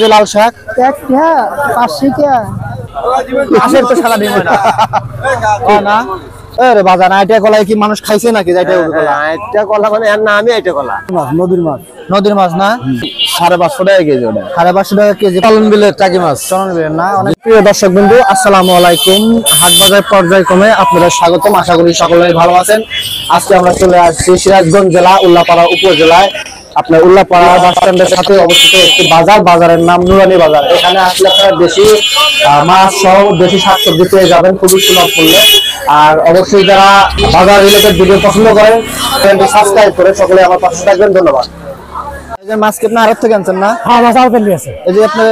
যে লাল শাক একটা 500 টাকা। আশের তো সারা দিন হয় না না আরে বাজার আইটা কলাই কি মানুষ খাইছে নাকি যাইটা কলা আইটা কলা মানে এর নামই আইটা কলা মাছ নদীর মাছ না 550 টাকা কেজি ওটা 550 টাকা কেজি চলন বিলের টাকি মাছ চলন বিলের না অনেক প্রিয় দর্শক বন্ধু আসসালামু আলাইকুম হাট বাজার পর্যায়ক্রমে আপনাদের স্বাগতম আশা করি সকলেই ভালো আছেন আজকে আমরা চলে আসছি সিরাজগঞ্জ জেলা উল্লাপাড়া উপজেলায় আপনার উল্লাপাড়া বাস স্ট্যান্ডের সাথে অবস্থিত একটি বাজারের নাম নুরানি বাজার এখানে আসলে আপনারা দেশি মাছ সহ দেশি শাকসবজি পেয়ে যাবেন খুবই সুলভ মূল্যে আর অবশ্যই যারা বাজার রিলেটেড ভিডিও পছন্দ করেন চ্যানেলটি সাবস্ক্রাইব করে সকলে আমার পাশে থাকবেন ধন্যবাদ এই যে মাছ কি আপনি আড়ত থেকে আনছেন না হ্যাঁ মাছ আড়তে আছে এই যে আপনি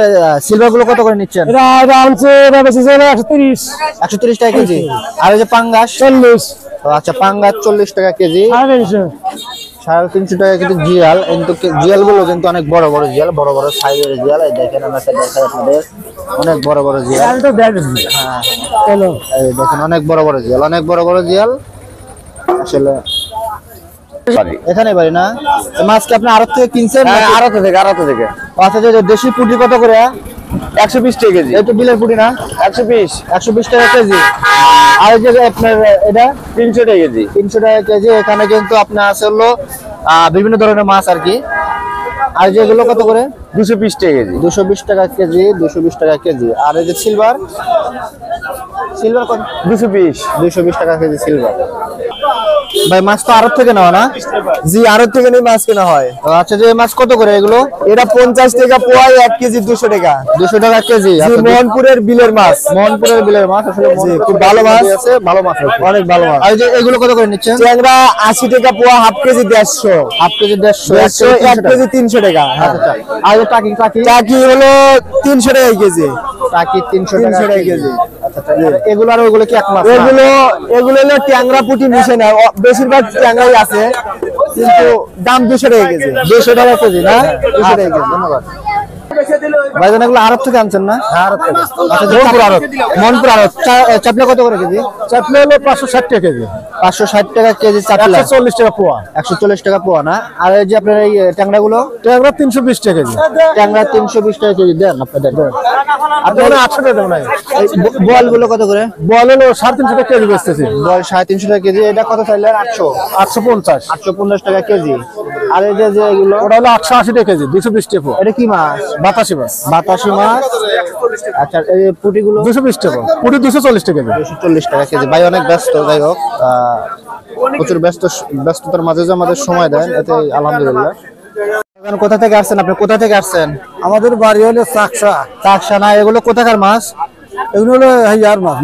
সিলভার গুলো কত করে নিচ্ছেন এটা আনছে বেশি 130 130 টাকা কেজি আর এই যে পাঙ্গাস 40 আচ্ছা পাঙ্গাস 40 টাকা কেজি 350 টাকা কিন্তু জিয়াল কিন্তু জিয়াল গুলো কিন্তু অনেক বড় বড় জিয়াল বড় বড় সাইজের জিয়াল এই দেখেন আমরা দেখাই আপনাদের অনেক বড় বড় জিয়াল তো দেখেন হ্যাঁ চলো এই দেখেন অনেক বড় বড় জিয়াল আসলে এখানে বাড়ি না মাছ কি আপনি আড়ত থেকে কিনছেন আড়ত থেকে আচ্ছা যে দেশি পুঁটি কত করে 120 টাকা কেজি এই তো বিলের পুঁটি না 120 টাকা কেজি আর এই যে আপনার এটা 300 টাকা কেজি 300 টাকা কেজি এখানে কিন্তু আপনার আছে হলো বিভিন্ন ধরনের মাছ আর কি আর যেগুলো কত করে 220 টাকা কেজি 220 টাকা কেজি 220 টাকা কেজি আর এই যে সিলভার কত 220 টাকা কেজি সিলভার ভাই মাছ তো আড়ত থেকে নেওয়া না জি আড়ত থেকে নিয়ে মাছ কেনা হয় আচ্ছা যে মাছ কত করে এগুলো এটা 50 টাকা পোয়া 1 কেজি 200 টাকা 200 টাকা কেজি মোহনপুরের বিলের মাছ আসলে খুব ভালো মাছ আছে ভালো মাছ অনেক ভালো মাছ আর যে এগুলো কত করে নিচ্ছেন ট্যাংরা 80 টাকা পোয়া half KG 150 half KG 150 1 KG 300 টাকা আচ্ছা আর যে টাকি হলো 300 টাকা কেজি টাকি 300 টাকা কেজি আচ্ছা এগুলো আর ওগুলো কি এক মাছ এগুলো হলো ট্যাংরা পুঁটি মিশে না বেশিরভাগ ট্যাংরাই আছে কিন্তু দাম 200 টাকা কেজি 200 টাকা কেজি না 200 টাকা কেজি ধন্যবাদ ভাইজান এগুলো আড়ত থেকে আনছেন না আড়ত থেকে মনপুর আড়ত চাপলা কত করে কেজি চাপলা হলো 560 টাকা কেজি 560 টাকা কেজি চাপলা 140 টাকা পোয়া 140 টাকা পোয়া না আর এই যে আপনার এই ট্যাংরা গুলো ট্যাংরা 320 টাকা কেজি ট্যাংরা 320 টাকা কেজি দেন আপনাদের আপনারা 800 টাকা দেন বল গুলো কত করে বল হলো 350 টাকা কেজি বেচতেছি বল 350 টাকা কেজি এটা কত চাইলেন 850 টাকা কেজি আর এই যে এগুলো ওটা হলো 880 টাকা কেজি 220 টাকা এটা কি মাছ বাতাসি মাছ আচ্ছা এই পুঁটি গুলো 220 টাকা পুঁটি 240 টাকা কেজি 240 টাকা কেজি ভাই অনেক ব্যস্ত যাই হোক প্রচুর ব্যস্ততার মাঝে যে আমাদের সময় দেন এতে আলহামদুলিল্লাহ কোথা থেকে আসছেন আপনি কোথা থেকে আসছেন আমাদের বাড়ি হলো চাকসা না এগুলো কোথাকার মাছ এগুলো হলো হাইয়ার মাছ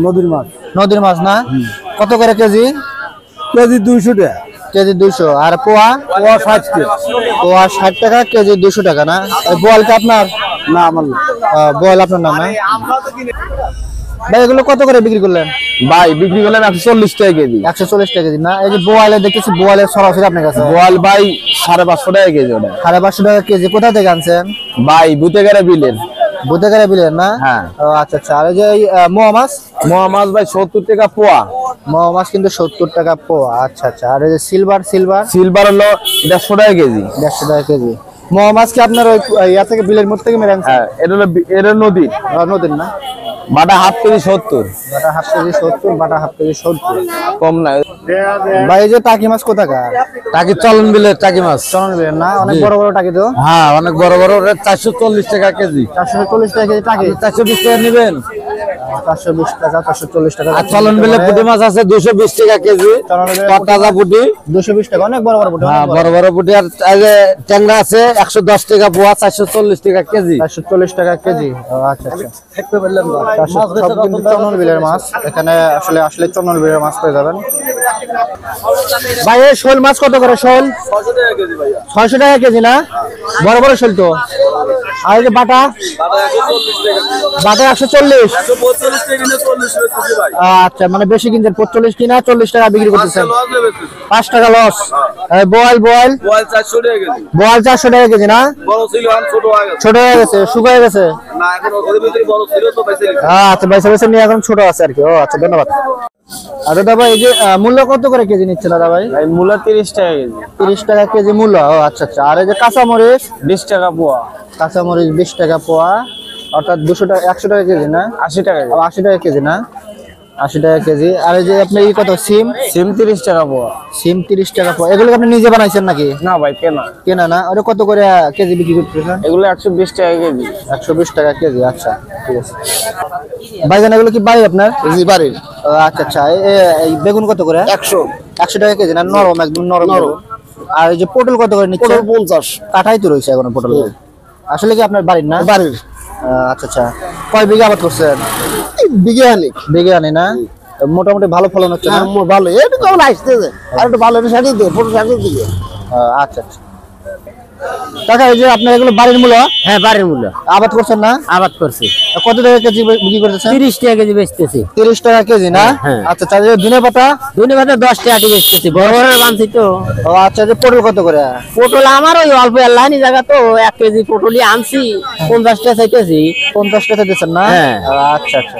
নদীর মাছ না কত করে কেজি 200 টাকা কেজি 200 আর পোয়া 60 টাকা পোয়া 60 টাকা কেজি 200 টাকা না বোয়ালটা আপনার না আমার বোয়াল আপনার নাম না ভাই এগুলো কত করে বিক্রি করলেন ভাই বিক্রি করলেন 140 টাকা কেজি 140 টাকা কেজি না এই যে বোয়ালে দেখেছি বোয়ালের সরাসরি আপনার কাছে বোয়াল ভাই 550 টাকা কেজি ওটা 550 টাকা কেজি কোথা থেকে আনছেন ভাই বুতেগারা বিলের না হ্যাঁ আচ্ছা আর এই যে মোয়া মাছ ভাই 70 টাকা পোয়া মোয়া মাছ কিন্তু 70 টাকা পোয়া আচ্ছা আর এই যে সিলভার হলো 150 টাকা কেজি 150 টাকা কেজি মোয়া মাছ কি আপনার ওই ইয়া থেকে বিলের মধ্যে থেকে মেরে আনছেন হ্যাঁ এটা নদীর না বাটা হাফ কেজি 70 বাটা হাফ কেজি 70 কম না ভাই এই যে টাকি মাছ কোথাকার টাকি চলন বিলের টাকি মাছ চলন বিলের না অনেক বড় টাকি তো হ্যাঁ অনেক বড় 440 টাকা কেজি 440 টাকা কেজি টাকি 420 টাকা নেবেন 420 টাকা 440 টাকা আর চলন বিলে পুঁটি মাছ আছে 220 টাকা কেজি তাজা পুঁটি 220 টাকা অনেক বড় পুঁটি হ্যাঁ বড় পুঁটি আর ট্যাংরা আছে 110 টাকা পোয়া 440 টাকা কেজি 440 টাকা কেজি আচ্ছা দেখতে পেলেন সব কিন্তু চন্দন বিলের মাছ এখানে আসলে চন্দন বিলের মাছ পেয়ে যাবেন ভাই এই শোল মাছ কত করে শোল 600 টাকা কেজি ভাইয়া 600 টাকা কেজি না বড় শোল তো আর এই যে বাটা 140 আচ্ছা মানে বেশি কিনছেন 45 কিনা 40 টাকা বিক্রি করতেছেন 5 টাকা লস বোয়াল 400 টাকা কেজি বোয়াল 400 টাকা কেজি না বড় ছিল ছোট হয়ে গেছে শুকিয়ে গেছে না এখন ওর ভিতরে বড় ছিল তো আচ্ছা বাইসে নিয়ে এখন ছোট আছে আর কি আচ্ছা ধন্যবাদ আর দাদা ভাই এই যে মূল্য কত করে কেজি নিচ্ছেন দাদা ভাই মূলা 30 টাকা কেজি 30 টাকা কেজি মূল্য আচ্ছা আর এই যে কাঁচা মরিচ 20 টাকা পোয়া কাঁচামরিচ 20 টাকা পোয়া, অর্থাৎ 200 টাকা 100 টাকা কেজি না? 80 টাকা 80 টাকা কেজি না? 80 টাকা কেজি। আর এই যে আপনি এই কত সিম? সিম 30 টাকা পোয়া। সিম 30 টাকা পোয়া। এগুলো কি আপনি নিজে বানাইছেন নাকি? না ভাই কেনা। কেনা না? ওটা কত করে কেজি বিক্রি করতেছেন? এগুলো 120 টাকা কেজি। 120 টাকা কেজি। আচ্ছা ঠিক আছে। ভাইজান এগুলো কি বাড়ি আপনার? জি বাড়ির আচ্ছা আচ্ছা। এই বেগুন কত করে? 100 টাকা কেজি না? নরম একদম নরম বেগুন। আর এই যে পটল কত করে নিচ্ছে? 50 কাটাই তো রয়েছে এখন পটল। আসলে কি আপনার বাড়ির না? বাড়ির আচ্ছা আচ্ছা। কয় বিঘা আবাদ করছেন? বিজ্ঞানিক বিঘা আনি না? মোটামুটি ভালো ফলন হচ্ছে না? ভালো একটু কেমন আসতেছে আর একটু ভালো একটু সাজিয়ে দিয়ে ফটো সাজিয়ে দিয়ে আচ্ছা আচ্ছা। কাকা এই যে আপনার এগুলো বাড়ির মূল্য? হ্যাঁ বাড়ির মূল্য আবাদ করছেন না? আবাদ করছি। কত টাকা কেজি বিক্রি করতেছেন? 30 টাকা কেজি বেচতেছি। 30 টাকা কেজি না? হ্যাঁ। আচ্ছা আচ্ছা। এই যে ধনে পাতা? ধনে পাতা 10 টাকা কেজি বেচতেছি, বড় বড় বানছি তো। আচ্ছা। যে পটল কত করে? পটল আমার ওই অল্প লাইনি জায়গা তো 1 কেজি পটলই আনছি 50 টাকা চাইতেছি। 50 টাকা দিচ্ছেন না? হ্যাঁ। আচ্ছা আচ্ছা।